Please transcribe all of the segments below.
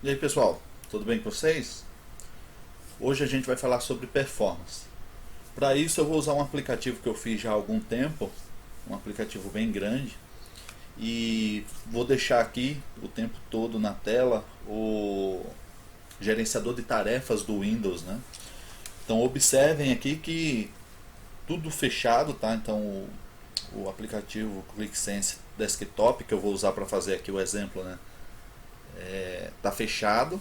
E aí pessoal, tudo bem com vocês? Hoje a gente vai falar sobre performance. Para isso eu vou usar um aplicativo que eu fiz já há algum tempo, um aplicativo bem grande, e vou deixar aqui o tempo todo na tela o gerenciador de tarefas do Windows, né? Então observem aqui que tudo fechado, tá? Então o aplicativo ClickSense Desktop, que eu vou usar para fazer aqui o exemplo, né? Tá fechado.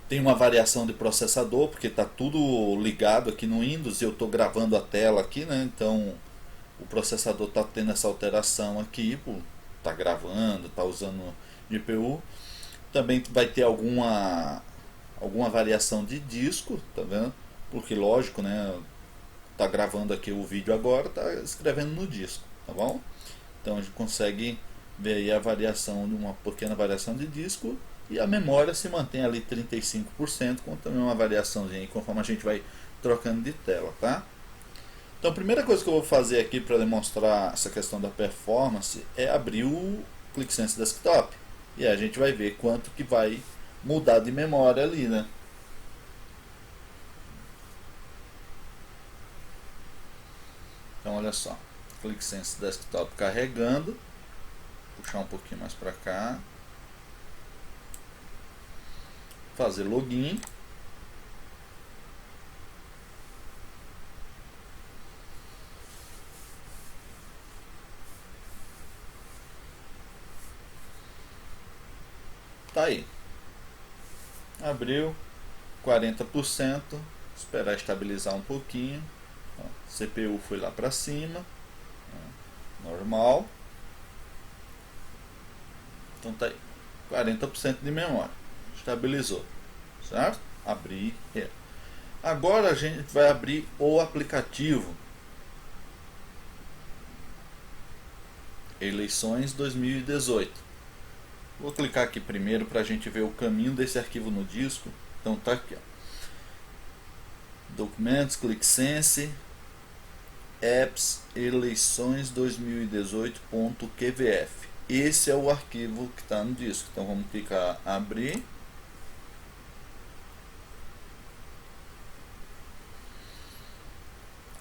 Tem uma variação de processador, porque está tudo ligado aqui no Windows e eu estou gravando a tela aqui, né? Então o processador está tendo essa alteração aqui, está gravando, está usando GPU. Também vai ter alguma variação de disco, tá vendo? Porque lógico, né? Tá gravando aqui o vídeo agora, tá escrevendo no disco, tá bom? Então a gente consegue ver aí a variação de uma pequena variação de disco, e a memória se mantém ali 35%, com também uma variaçãozinha conforme a gente vai trocando de tela, tá? Então a primeira coisa que eu vou fazer aqui para demonstrar essa questão da performance é abrir o ClickSense Desktop, e aí a gente vai ver quanto que vai mudar de memória ali, né? Então olha só, ClickSense Desktop carregando, puxar um pouquinho mais para cá, fazer login. Tá aí, abriu 40%, esperar estabilizar um pouquinho. Ó, CPU foi lá para cima, normal. Então tá aí, 40% de memória, estabilizou, certo? Abrir. Agora a gente vai abrir o aplicativo Eleições 2018. Vou clicar aqui primeiro para a gente ver o caminho desse arquivo no disco. Então tá aqui, ó. Documentos, ClickSense, Apps, Eleições 2018.qvf. Esse é o arquivo que está no disco. Então vamos clicar abrir.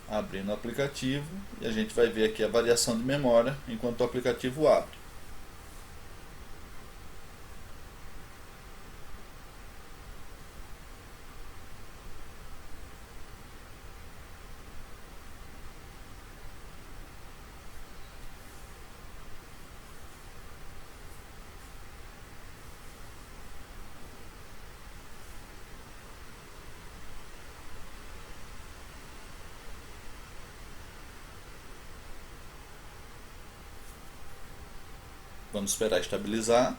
Abrir no aplicativo e a gente vai ver aqui a variação de memória enquanto o aplicativo abre. Vamos esperar estabilizar.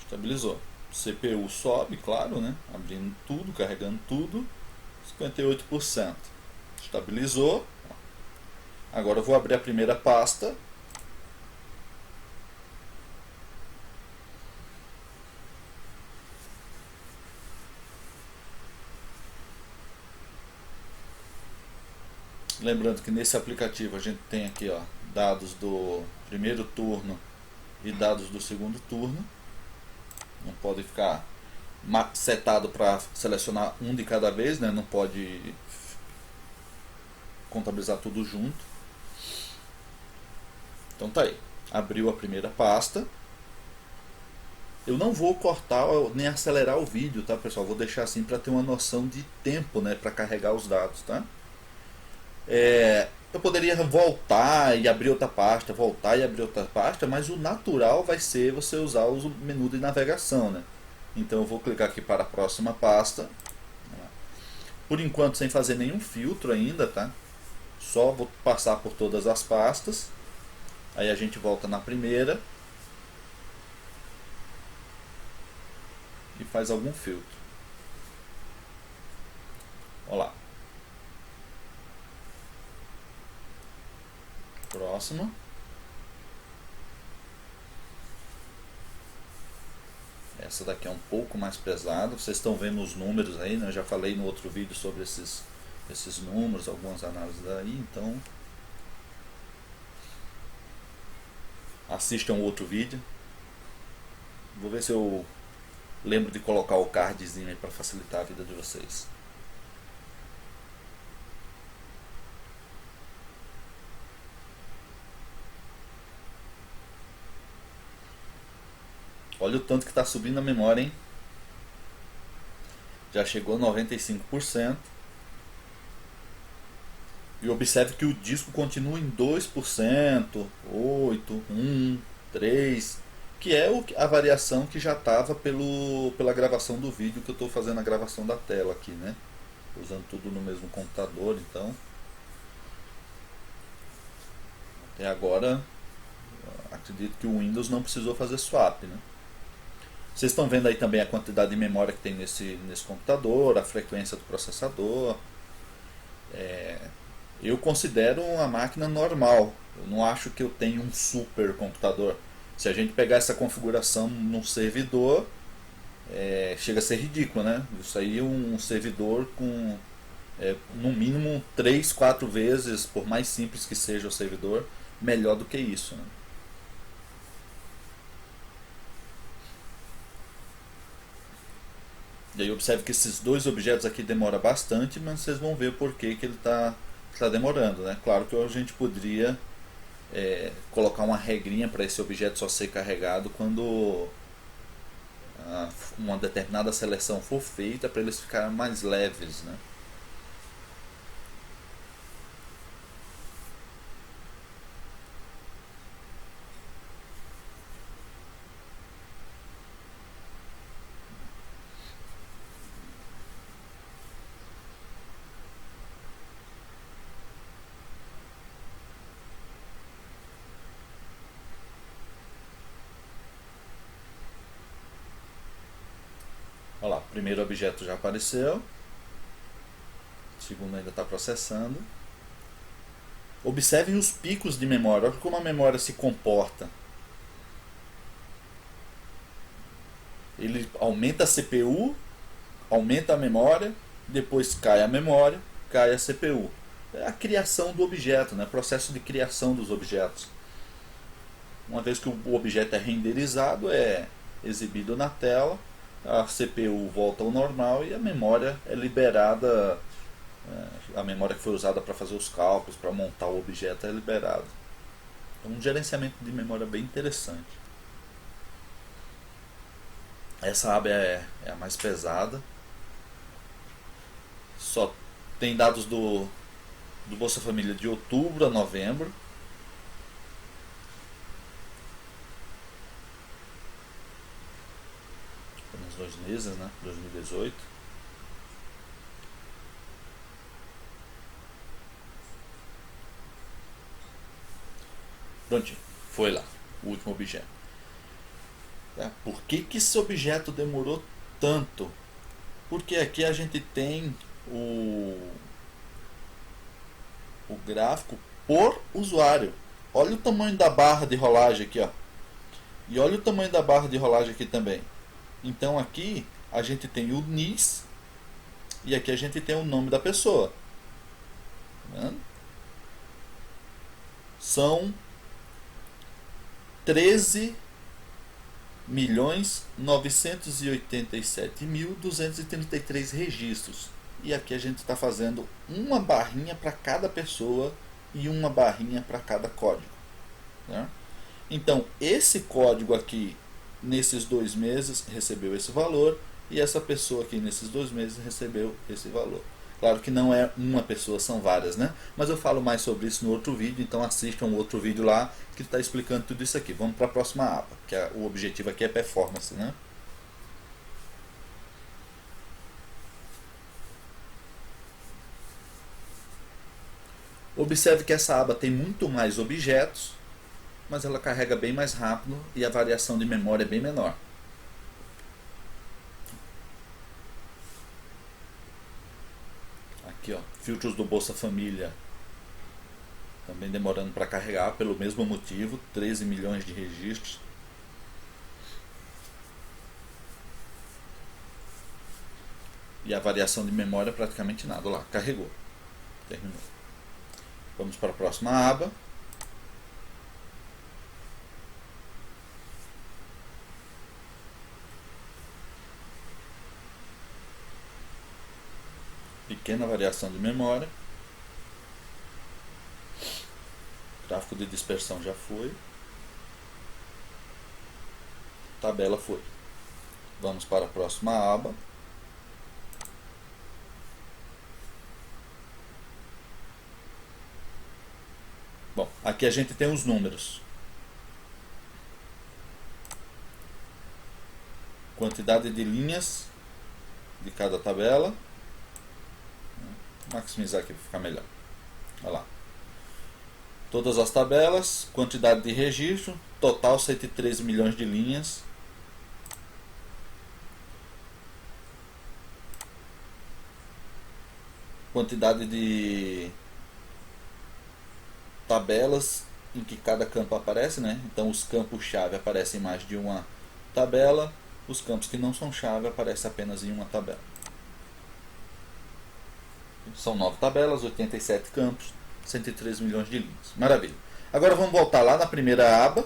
Estabilizou. CPU sobe, claro, né? Abrindo tudo, carregando tudo. 58%. Estabilizou. Agora eu vou abrir a primeira pasta. Lembrando que nesse aplicativo a gente tem aqui, ó, dados do primeiro turno e dados do segundo turno. Não pode ficar setado para selecionar um de cada vez, né? Não pode contabilizar tudo junto. Então tá aí, abriu a primeira pasta. Eu não vou cortar nem acelerar o vídeo, tá, pessoal? Vou deixar assim para ter uma noção de tempo, né, para carregar os dados, tá? Eu poderia voltar e abrir outra pasta, voltar e abrir outra pasta, mas o natural vai ser você usar o menu de navegação, né? Então eu vou clicar aqui para a próxima pasta. Por enquanto sem fazer nenhum filtro ainda, tá? Só vou passar por todas as pastas. Aí a gente volta na primeira e faz algum filtro. Olha lá. Próximo. Essa daqui é um pouco mais pesada. Vocês estão vendo os números aí, né? Eu já falei no outro vídeo sobre esses números, algumas análises daí, então assistam o outro vídeo. Vou ver se eu lembro de colocar o cardzinho aí para facilitar a vida de vocês. Olha o tanto que está subindo a memória, hein? Já chegou a 95%. E observe que o disco continua em 2%, 8%, 1%, 3%, que é a variação que já estava pela gravação do vídeo, que eu estou fazendo a gravação da tela aqui, né? Usando tudo no mesmo computador, então até agora acredito que o Windows não precisou fazer swap, né? Vocês estão vendo aí também a quantidade de memória que tem nesse computador, a frequência do processador. Eu considero uma máquina normal. Eu não acho que eu tenho um super computador. Se a gente pegar essa configuração num servidor, chega a ser ridículo, né? Isso aí é um servidor com no mínimo 3, 4 vezes, por mais simples que seja o servidor, melhor do que isso, né? E aí observe que esses dois objetos aqui demoram bastante, mas vocês vão ver por que ele está demorando, né? Claro que a gente poderia colocar uma regrinha para esse objeto só ser carregado quando uma determinada seleção for feita, para eles ficarem mais leves, né? Olha lá, o primeiro objeto já apareceu, o segundo ainda está processando. Observem os picos de memória, olha como a memória se comporta. Ele aumenta a CPU, aumenta a memória, depois cai a memória, cai a CPU. É a criação do objeto, né? O processo de criação dos objetos. Uma vez que o objeto é renderizado, é exibido na tela, a CPU volta ao normal e a memória é liberada. A memória que foi usada para fazer os cálculos, para montar o objeto, é liberada. É um gerenciamento de memória bem interessante. Essa aba é a mais pesada. Só tem dados do Bolsa Família de outubro a novembro. Apenas 2 meses, né? 2018. Prontinho, foi lá, o último objeto. Por que esse objeto demorou tanto? Porque aqui a gente tem o gráfico por usuário. Olha o tamanho da barra de rolagem aqui, ó. E olha o tamanho da barra de rolagem aqui também. Então aqui a gente tem o NIS e aqui a gente tem o nome da pessoa. Tá vendo? São 13.987.233 registros. E aqui a gente está fazendo uma barrinha para cada pessoa e uma barrinha para cada código, né? Então esse código aqui nesses 2 meses recebeu esse valor e essa pessoa aqui nesses 2 meses recebeu esse valor. Claro que não é uma pessoa, são várias, né? Mas eu falo mais sobre isso no outro vídeo, então assistam o outro vídeo lá que está explicando tudo isso aqui. Vamos para a próxima aba, que o objetivo aqui é performance, né? Observe que essa aba tem muito mais objetos, mas ela carrega bem mais rápido e a variação de memória é bem menor. Aqui, ó, filtros do Bolsa Família também demorando para carregar pelo mesmo motivo, 13 milhões de registros. E a variação de memória praticamente nada. Olha lá, carregou. Terminou. Vamos para a próxima aba. Pequena variação de memória. Gráfico de dispersão já foi. Tabela foi. Vamos para a próxima aba. Bom, aqui a gente tem os números. Quantidade de linhas de cada tabela. Vou maximizar aqui para ficar melhor. Olha lá. Todas as tabelas, quantidade de registro, total 113 milhões de linhas. Quantidade de tabelas em que cada campo aparece, né? Então os campos-chave aparecem em mais de uma tabela, os campos que não são chave aparecem apenas em uma tabela. São 9 tabelas, 87 campos, 103 milhões de linhas. Maravilha. Agora vamos voltar lá na primeira aba.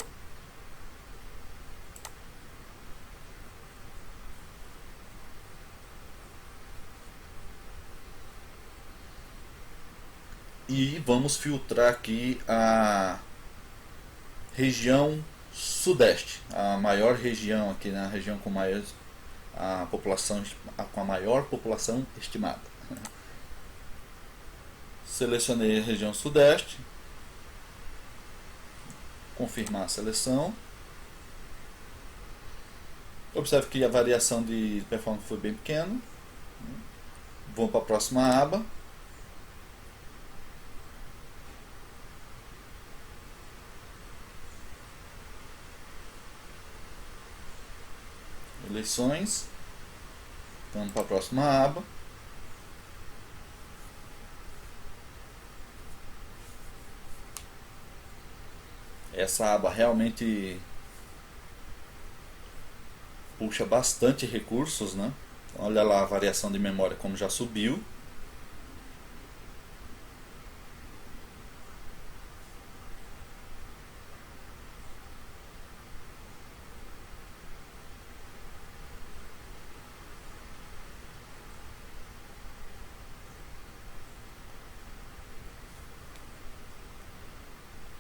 E vamos filtrar aqui a região sudeste, a maior região aqui, na região com maior com a maior população estimada. Selecionei a região sudeste, confirmar a seleção. Observe que a variação de performance foi bem pequena. Vamos para a próxima aba. Eleições. Vamos para a próxima aba. Essa aba realmente puxa bastante recursos, né? Olha lá a variação de memória como já subiu.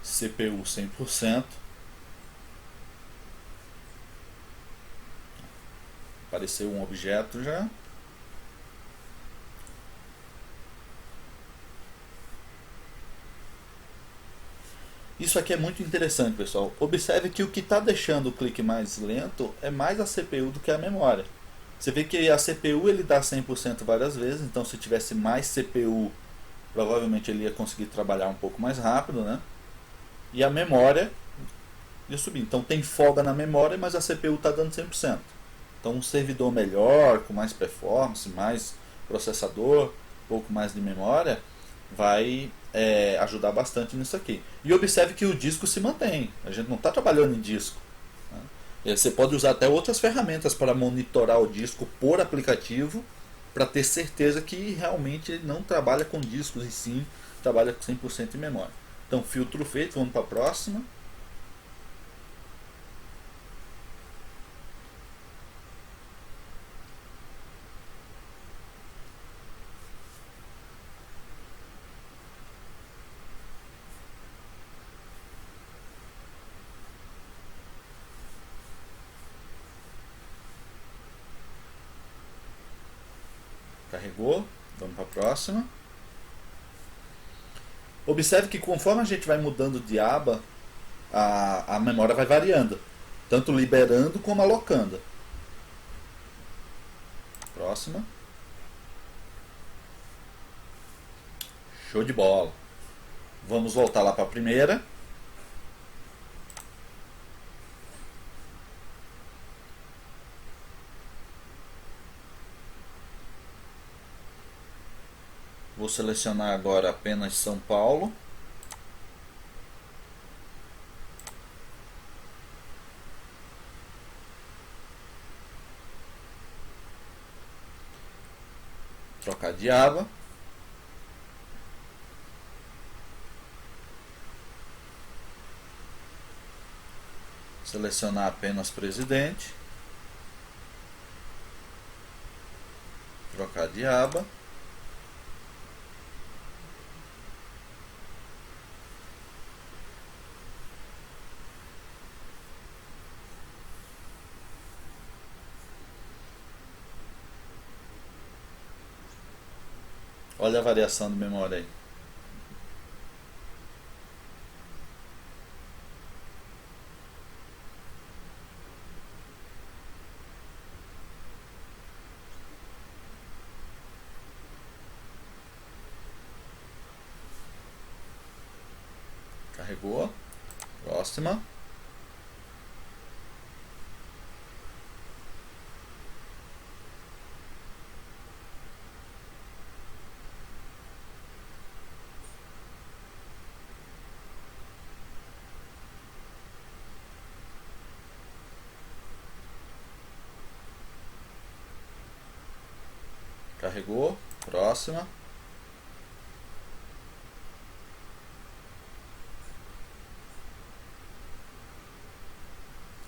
CPU 100%. Apareceu um objeto já. Isso aqui é muito interessante, pessoal. Observe que o que está deixando o clique mais lento é mais a CPU do que a memória. Você vê que a CPU ele dá 100% várias vezes, então se tivesse mais CPU, provavelmente ele ia conseguir trabalhar um pouco mais rápido, né? E a memória ia subir. Então tem folga na memória, mas a CPU está dando 100%. Então um servidor melhor, com mais performance, mais processador, um pouco mais de memória, vai ajudar bastante nisso aqui. E observe que o disco se mantém. A gente não está trabalhando em disco, né? Você pode usar até outras ferramentas para monitorar o disco por aplicativo, para ter certeza que realmente ele não trabalha com discos e sim trabalha com 100% de memória. Então filtro feito, vamos para a próxima. Carregou, vamos para a próxima. Observe que conforme a gente vai mudando de aba, a memória vai variando, tanto liberando como alocando. Próxima. Show de bola. Vamos voltar lá para a primeira. Vou selecionar agora apenas São Paulo. trocar de aba, selecionar apenas presidente, trocar de aba, olha a variação de memória aí. Carregou. Próxima. Carregou. Próxima.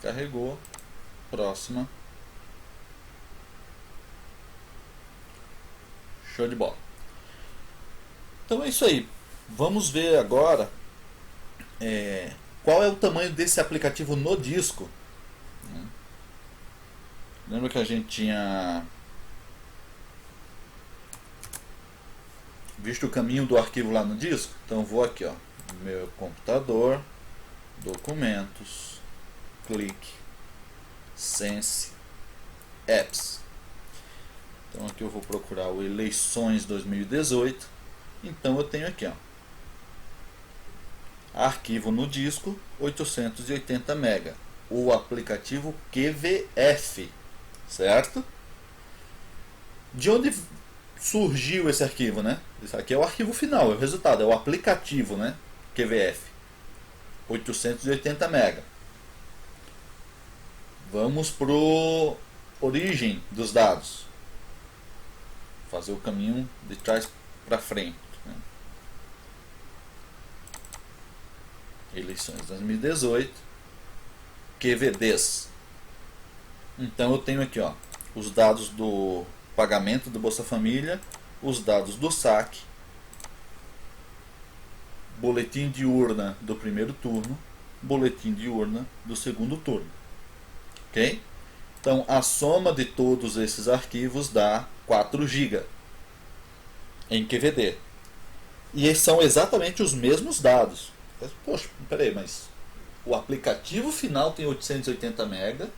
Carregou. Próxima. Show de bola. Então é isso aí. Vamos ver agora qual é o tamanho desse aplicativo no disco. Lembra que a gente tinha visto o caminho do arquivo lá no disco? Então vou aqui, ó, meu computador, documentos, clique, sense, apps. Então aqui eu vou procurar o eleições 2018. Então eu tenho aqui, ó, arquivo no disco 880 MB, o aplicativo QVF, certo? De onde surgiu esse arquivo, né? Isso aqui é o arquivo final, é o resultado, é o aplicativo, né? QVF 880 MB. Vamos pro origem dos dados, fazer o caminho de trás para frente, né? Eleições 2018, QVDs. Então eu tenho aqui, ó, os dados do pagamento do Bolsa Família, os dados do saque, boletim de urna do primeiro turno, boletim de urna do segundo turno. Ok? Então a soma de todos esses arquivos dá 4 GB em QVD. E esses são exatamente os mesmos dados. Poxa, peraí, mas o aplicativo final tem 880 MB,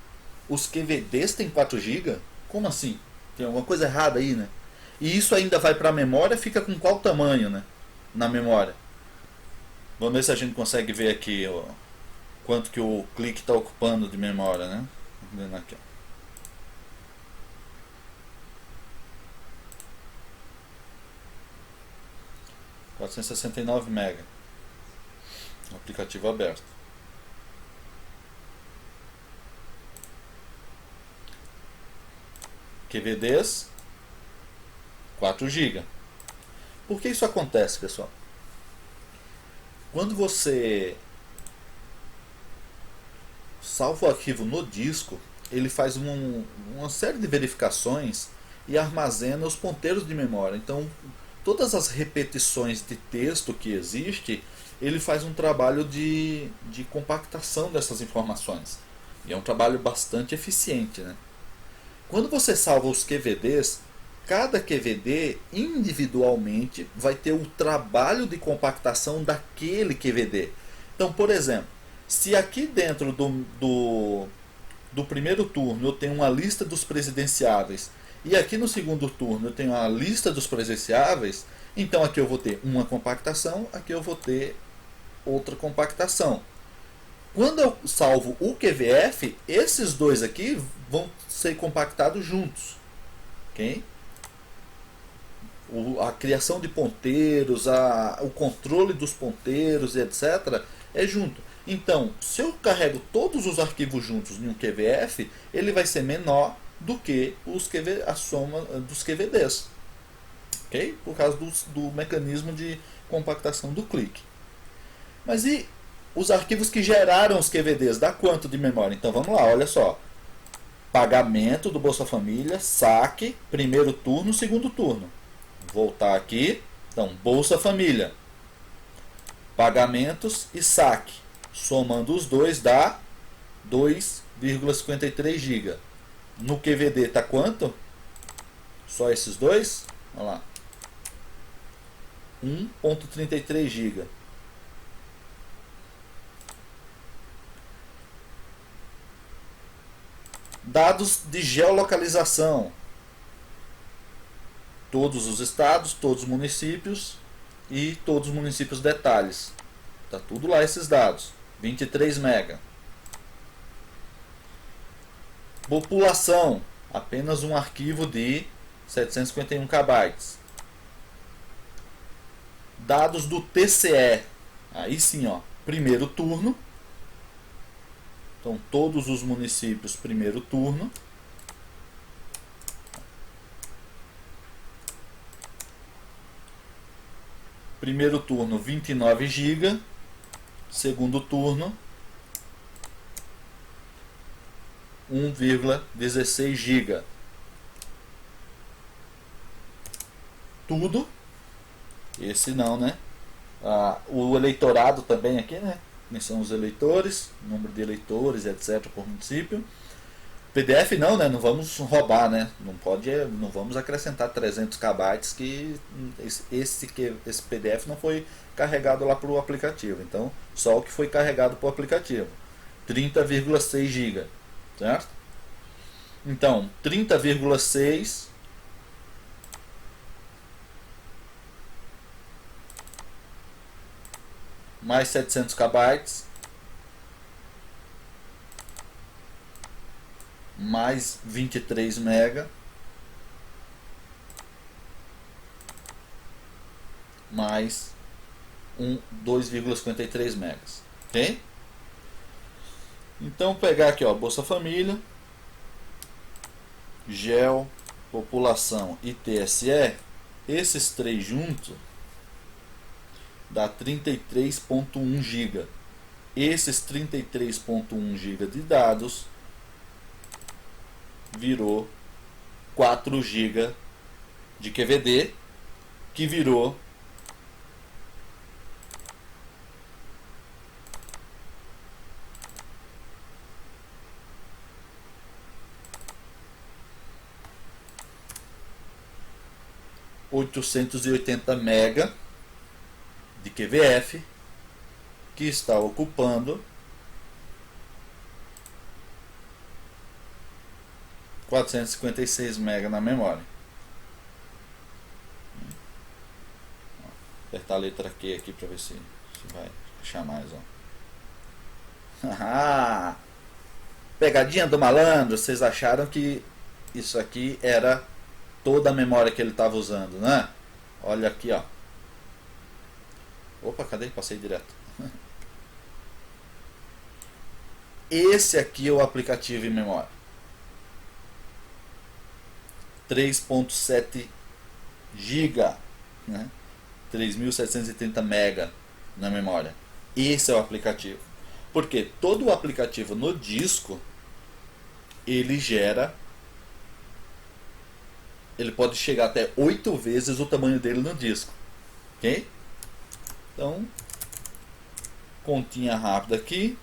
os QVDs tem 4 GB? Como assim? Tem alguma coisa errada aí, né? E isso ainda vai para a memória, fica com qual tamanho, né? Na memória. Vamos ver se a gente consegue ver aqui, ó, quanto que o clique está ocupando de memória, né? Vendo aqui, ó. ,469 MB. Aplicativo aberto. QVDs 4 GB. Por que isso acontece, pessoal? Quando você salva o arquivo no disco, ele faz uma série de verificações e armazena os ponteiros de memória. Então, todas as repetições de texto que existe, ele faz um trabalho de compactação dessas informações. E é um trabalho bastante eficiente, né? Quando você salva os QVDs, cada QVD individualmente vai ter o trabalho de compactação daquele QVD. Então, por exemplo, se aqui dentro do primeiro turno eu tenho uma lista dos presidenciáveis e aqui no segundo turno eu tenho a lista dos presidenciáveis, então aqui eu vou ter uma compactação, aqui eu vou ter outra compactação. Quando eu salvo o QVF, esses dois aqui vão ser compactados juntos. Okay? A criação de ponteiros, o controle dos ponteiros, etc., é junto. Então, se eu carrego todos os arquivos juntos em um QVF, ele vai ser menor do que a soma dos QVDs. ok? Por causa do mecanismo de compactação do clique. Mas e os arquivos que geraram os QVDs? Dá quanto de memória? Então vamos lá, olha só. Pagamento do Bolsa Família, saque, primeiro turno, segundo turno. Voltar aqui, então Bolsa Família, pagamentos e saque. Somando os dois dá 2,53 GB. No QVD está quanto? Só esses dois? Olha lá. 1,33 GB. Dados de geolocalização. Todos os estados, todos os municípios e todos os municípios detalhes. Tá tudo lá esses dados. 23 MB. População. Apenas um arquivo de 751 KB. Dados do TCE. Aí sim, ó, primeiro turno. Então, todos os municípios, primeiro turno. Primeiro turno, 29 GB. Segundo turno, 1,16 GB. Tudo. Esse não, né? O eleitorado também aqui, né? Quem são os eleitores, número de eleitores, etc. por município. PDF não, né? Não vamos roubar, né? Não vamos acrescentar 300 KB que esse PDF não foi carregado lá para o aplicativo. Então, só o que foi carregado para o aplicativo. 30,6 GB, certo? Então, 30,6 mais 700 KB mais 23 MB mais 2,53 MB, ok? Então pegar aqui, ó, Bolsa Família, GEL, população e TSE, esses três juntos dá 33,1 GB. Esses 33,1 GB de dados virou 4 GB de QVD, que virou MB de QVF, que está ocupando 456 MB na memória. Vou apertar a letra Q aqui para ver se vai achar mais. Ó. Pegadinha do malandro, vocês acharam que isso aqui era toda a memória que ele estava usando, né? Olha aqui, ó. Opa, cadê? Passei direto. Esse aqui é o aplicativo em memória. 3,7 GB, né? 3.730 MB na memória. Esse é o aplicativo. Porque todo o aplicativo no disco, ele pode chegar até 8 vezes o tamanho dele no disco. Ok? Então, continha rápida aqui.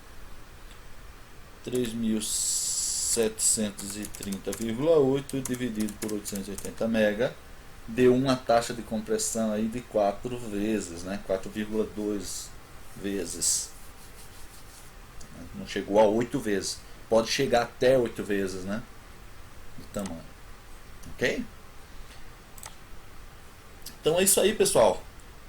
3.730,8 dividido por 880 MB deu uma taxa de compressão aí de 4 vezes, né? 4,2 vezes. Não chegou a 8 vezes. Pode chegar até 8 vezes, né? De tamanho. Ok? Então é isso aí, pessoal.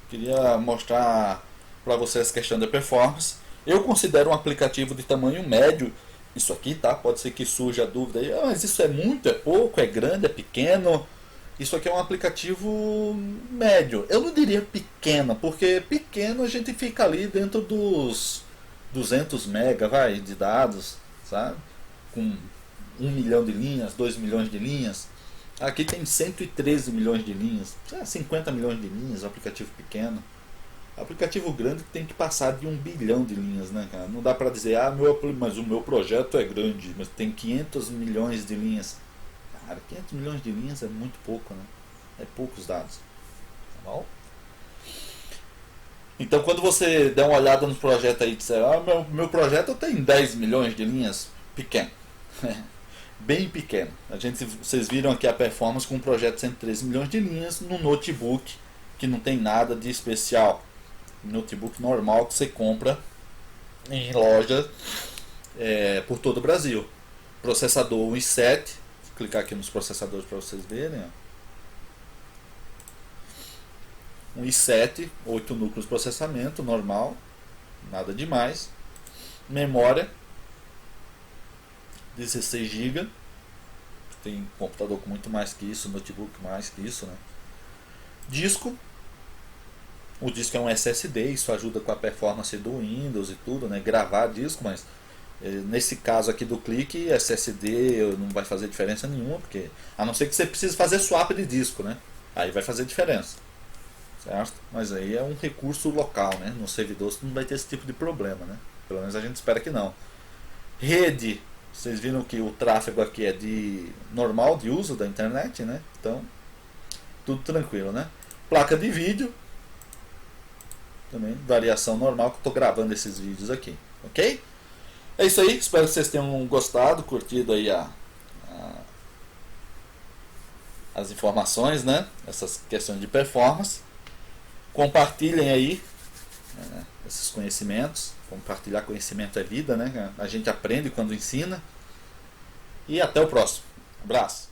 Queria mostrar para vocês a questão da performance. Eu considero um aplicativo de tamanho médio isso aqui, tá? Pode ser que surja a dúvida aí, mas isso é muito, é pouco, é grande, é pequeno? Isso aqui é um aplicativo médio. Eu não diria pequeno, porque pequeno a gente fica ali dentro dos 200 MB, de dados, sabe? Com 1 milhão de linhas, 2 milhões de linhas. Aqui tem 113 milhões de linhas, 50 milhões de linhas, aplicativo pequeno. Aplicativo grande tem que passar de 1 bilhão de linhas, né, cara? Não dá pra dizer, mas o meu projeto é grande, mas tem 500 milhões de linhas. Cara, 500 milhões de linhas é muito pouco, né? É poucos dados. Tá bom? Então, quando você der uma olhada no projeto aí e disser, meu projeto tem 10 milhões de linhas, pequeno. Bem pequeno. Vocês viram aqui a performance com um projeto de 113 milhões de linhas no notebook, que não tem nada de especial. Notebook normal que você compra em loja por todo o Brasil. Processador i7. Vou clicar aqui nos processadores para vocês verem. Um i7, 8 núcleos de processamento, normal, nada demais. Memória, 16 GB. Tem computador com muito mais que isso, notebook mais que isso, né? Disco. O disco é um SSD, isso ajuda com a performance do Windows e tudo, né? Gravar disco, mas nesse caso aqui do clique, SSD não vai fazer diferença nenhuma, porque a não ser que você precise fazer swap de disco, né? Aí vai fazer diferença, certo? Mas aí é um recurso local, né? No servidor você não vai ter esse tipo de problema, né? Pelo menos a gente espera que não. Rede, vocês viram que o tráfego aqui é de normal de uso da internet, né? Então, tudo tranquilo, né? Placa de vídeo, também variação normal, que eu estou gravando esses vídeos aqui, ok? É isso aí, espero que vocês tenham gostado, curtido aí as informações, né? Essas questões de performance. Compartilhem aí esses conhecimentos. Compartilhar conhecimento é vida, né? A gente aprende quando ensina. E até o próximo. Abraço.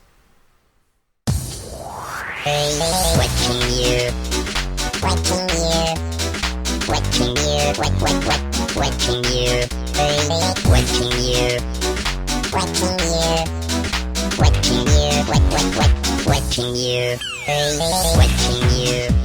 Watching you.